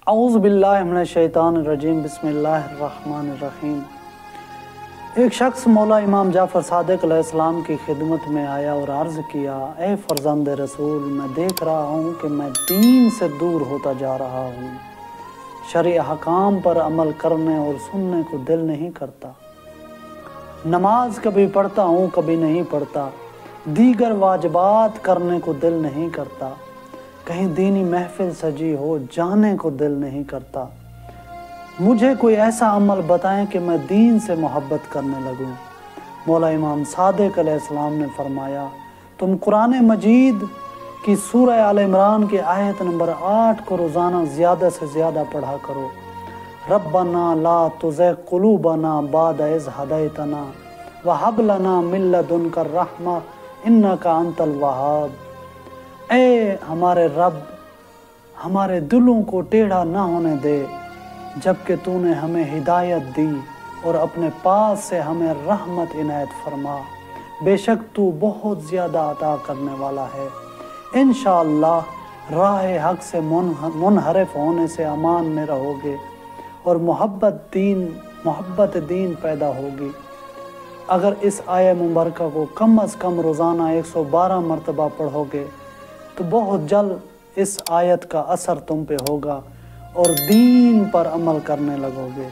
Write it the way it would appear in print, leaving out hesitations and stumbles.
اعوذ باللہ من الشیطان الرجیم بسم اللہ الرحمن الرحیم۔ ایک شخص مولا امام جعفر صادق علیہ السلام کی خدمت میں آیا اور عرض کیا، اے فرزند رسول، میں دیکھ رہا ہوں کہ میں دین سے دور ہوتا جا رہا ہوں، شرعی احکام پر عمل کرنے اور سننے کو دل نہیں کرتا، نماز کبھی پڑھتا ہوں کبھی نہیں پڑھتا، دیگر واجبات کرنے کو دل نہیں کرتا، کہیں دینی محفل سجی ہو جانے کو دل نہیں کرتا، مجھے کوئی ایسا عمل بتائیں کہ میں دین سے محبت کرنے لگوں۔ مولا امام صادق علیہ السلام نے فرمایا، تم قرآن مجید کی سورہ آل عمران کی آیت نمبر 8 کو روزانہ زیادہ سے زیادہ پڑھا کرو۔ ربنا لا تزغ قلوبنا بعد اذ ہدیتنا وہب لنا من لدنک الرحمہ انک انت الوہاب۔ اے ہمارے رب، ہمارے دلوں کو ٹیڑھا نہ ہونے دے جبکہ تو نے ہمیں ہدایت دی، اور اپنے پاس سے ہمیں رحمت عنایت فرما، بے شک تو بہت زیادہ عطا کرنے والا ہے۔ انشاءاللہ راہ حق سے منحرف ہونے سے امان میں رہو گے اور محبت دین پیدا ہوگی۔ اگر اس آیہ مبارکہ کو کم از کم روزانہ 112 مرتبہ پڑھو گے تو بہت جلد اس آیت کا اثر تم پہ ہوگا اور دین پر عمل کرنے لگو گے۔